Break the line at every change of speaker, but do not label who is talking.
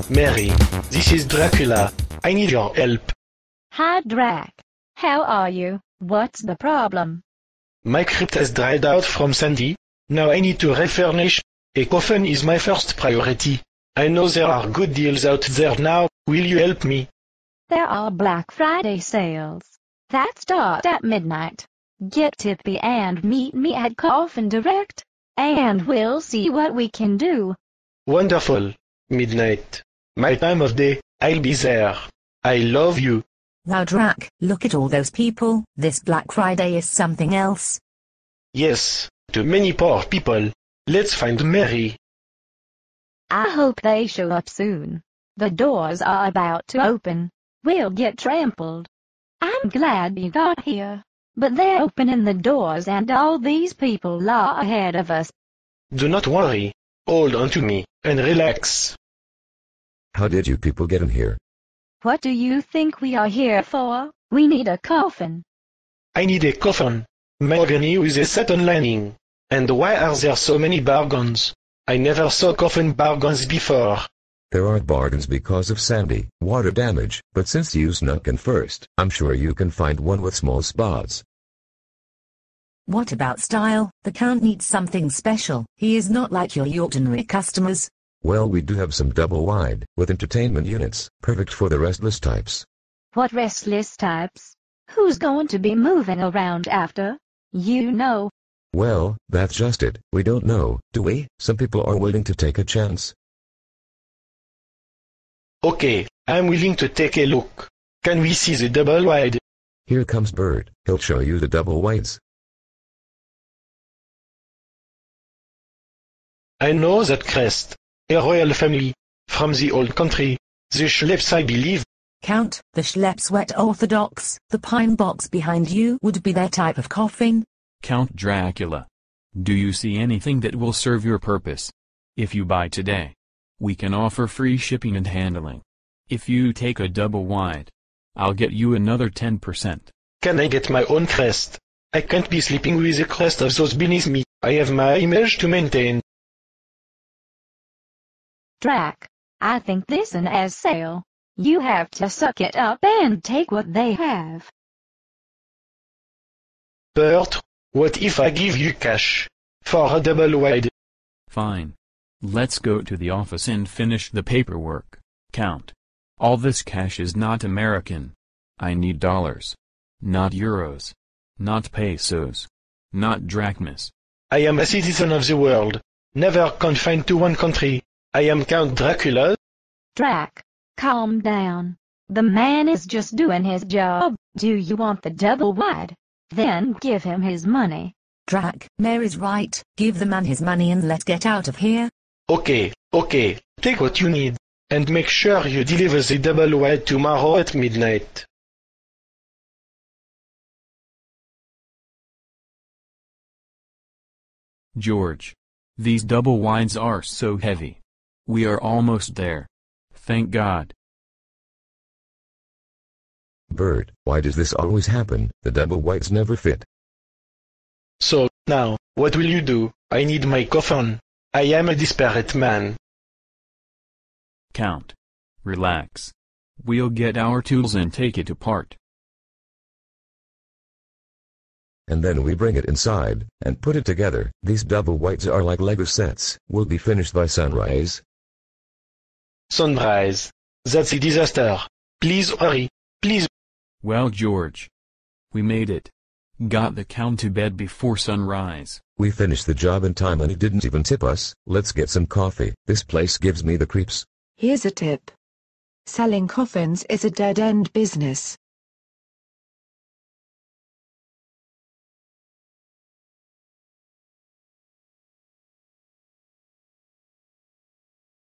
Mary, this is Dracula. I need your help.
Hi Drac. How are you? What's the problem?
My crypt has dried out from Sandy. Now I need to refurnish. A coffin is my first priority. I know there are good deals out there now. Will you help me?
There are Black Friday sales that start at midnight. Get tippy and meet me at Coffin Direct, and we'll see what we can do.
Wonderful. Midnight. My time of day. I'll be there. I love you.
Wow Drac, look at all those people. This Black Friday is something else.
Yes, too many poor people. Let's find Mary.
I hope they show up soon. The doors are about to open. We'll get trampled. I'm glad you got here. But they're opening the doors and all these people are ahead of us.
Do not worry. Hold on to me, and relax.
How did you people get in here?
What do you think we are here for? We need a coffin.
I need a coffin. Mahogany with a satin lining. And why are there so many bargains? I never saw coffin bargains before.
There aren't bargains because of Sandy, water damage, but since you snuck in first, I'm sure you can find one with small spots.
What about style? The Count needs something special. He is not like your ordinary customers.
Well, we do have some double wide, with entertainment units, perfect for the restless types.
What restless types? Who's going to be moving around after? You know.
Well, that's just it. We don't know, do we? Some people are willing to take a chance.
Okay, I'm willing to take a look. Can we see the double wide?
Here comes Bert. He'll show you the double wides.
I know that crest. A royal family. From the old country. The Schlepps, I believe.
Count, the Schlepps wet orthodox. The pine box behind you would be their type of coffin.
Count Dracula. Do you see anything that will serve your purpose? If you buy today, we can offer free shipping and handling. If you take a double wide, I'll get you another 10%.
Can I get my own crest? I can't be sleeping with the crest of those beneath me. I have my image to maintain.
Drac, I think this an as sale. You have to suck it up and take what they have.
Bert, what if I give you cash? For a double wide.
Fine. Let's go to the office and finish the paperwork. Count. All this cash is not American. I need dollars. Not euros. Not pesos. Not drachmas.
I am a citizen of the world. Never confined to one country. I am Count Dracula.
Drac, calm down. The man is just doing his job. Do you want the double wide? Then give him his money.
Drac, Mary's right. Give the man his money and let's get out of here.
Okay, take what you need. And make sure you deliver the double wide tomorrow at midnight.
George. These double wides are so heavy. We are almost there. Thank God.
Bert, why does this always happen? The double wides never fit.
So, now, what will you do? I need my coffin. I am a desperate man.
Count. Relax. We'll get our tools and take it apart.
And then we bring it inside, and put it together. These double wides are like Lego sets. We'll be finished by sunrise.
Sunrise. That's a disaster. Please hurry. Please.
Well, George. We made it. Got the Count to bed before sunrise.
We finished the job in time and he didn't even tip us. Let's get some coffee. This place gives me the creeps.
Here's a tip. Selling coffins is a dead-end business.